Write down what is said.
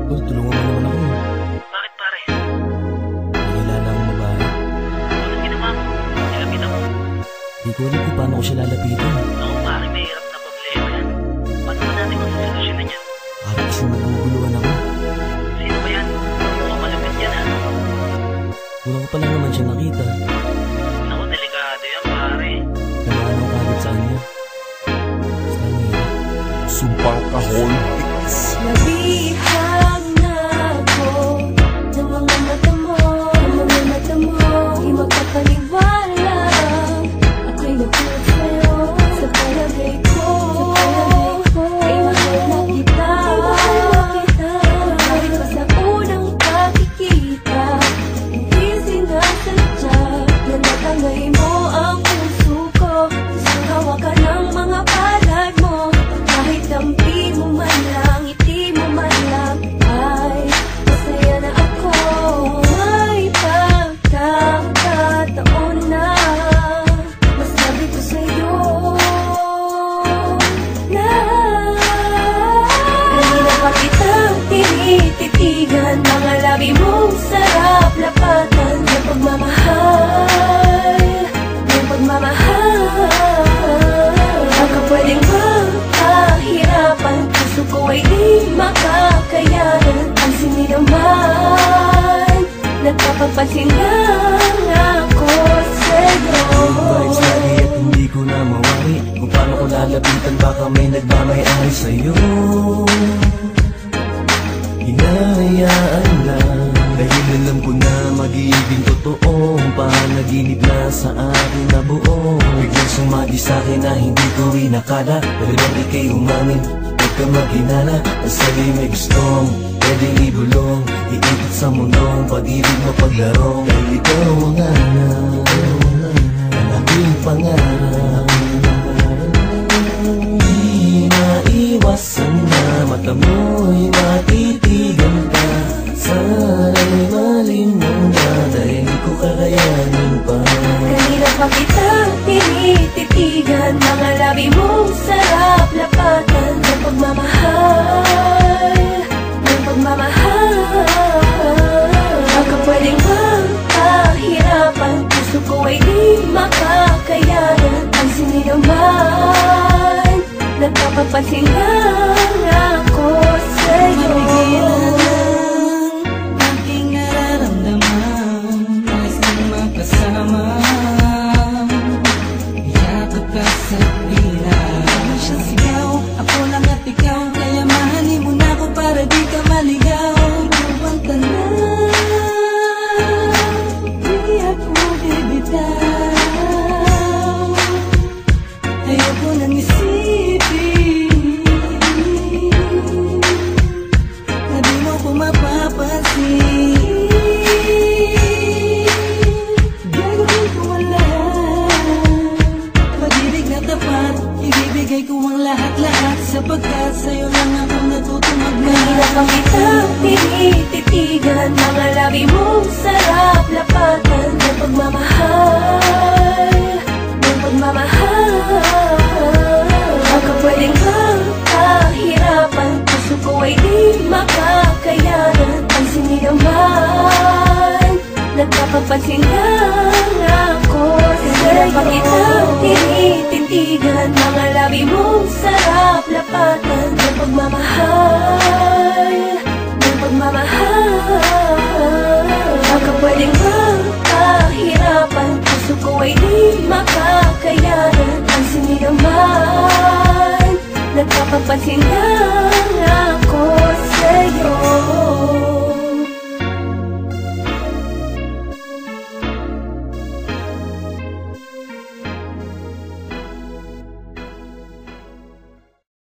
Uy, tulungan mo naman ako. Bakit pare? Nakilala akong babae. Anong ginawa mo? Nilapitan mo? Di ko alam kung paano ko siya lalapitan. Oo pare, may hirap na problema yan. Paano ba natin masasolusyonan yan? Para kasi maguguluhan ako. Sino ba yan? Mukhang malapit yan ha? Una ko pa lang naman siya nakita. Naku, delikado yan pare. Namaan ako kagad sa kanya. Sana hirap. Sumpang Kahon. Nabihag na ako ng mga mata mo, di magpapaniwala. Ako'y nagulog sa'yo sa palagay ko. Ay mahal na kita, kahit pa sa unang pagkikita. Hindi sinasadya na natangay mo ang puso ko. Isang hawakan ng mga palad mo, kahit dampi mo man lang, ngiti mo man lang, ay masaya na ako. May pagkakataon na masabi ko sa'yo na kanina pa kitang tinititigan, mga labi mong sarap lapatan ng pagmamahal, ng pagmamahal. Baka pwedeng magpahirapan, puso ko ay di makakayanan. Ang sindi naman, nagpapapansin lang ako sa'yo. Vibes lagi at hindi ko na mawari. Kung paano ko lalapitan, baka may nagmamayari sa'yo. Hinahayaan lang, dahil alam ko na magiging totoong panaginip na sa akin na buo. Biglang sumagi sa'kin na hindi ko inakala. Talagang ika'y umamin, huwag ka maghinala. Ang sa'yo'y may gustong pwedeng ibulong, iikot sa mundong pag-ibig mapaglarong. Dahil ikaw ang hanap ang aking pangarap. Di maiwasan na mata mo'y matitigan ka. Sana'y malimong na dahil di ko kakayanin pa. Kanina pa kitang tinititigan, mga labi mong sarap lapatan ng pagmamahal, ng pagmamahal. Baka pwedeng magpahirapan, puso ko ay di makakayanan. Ang sindi naman, nagpapapansin lang ako sa'yo. Aking nararamdaman, nais nang magkasama. Yakap ka sa pilang, ano siyang sigaw, ako lang at ikaw. Kaya mahalin mo na ako para di ka maligaw. Ikaw ang tanan, di ako bibitaw. Ayoko nang isipin na di mo ko mapapansin. Gagawin ko ang lahat, pag-ibig na tapat, ibibigay ko ang lahat-lahat, sapagkat sa'yo lang ako natutumagna. Kanina pa kitang tinititigan, mga labi mong sarap lapatan ng pagmamahal, ng pagmamahal. Baka pwedeng magpahirapan, puso ko ay di makakayanan. Ang sindi naman, nagpapapansin lang ako sa'yo. Pa kitang tinititigan, mga labi mong sarap lapatan ng pagmamahal, ng pagmamahal. Baka pwedeng magpahirapan, puso ko ay di makakayanan. Ang sindi naman, nagpapapansin lang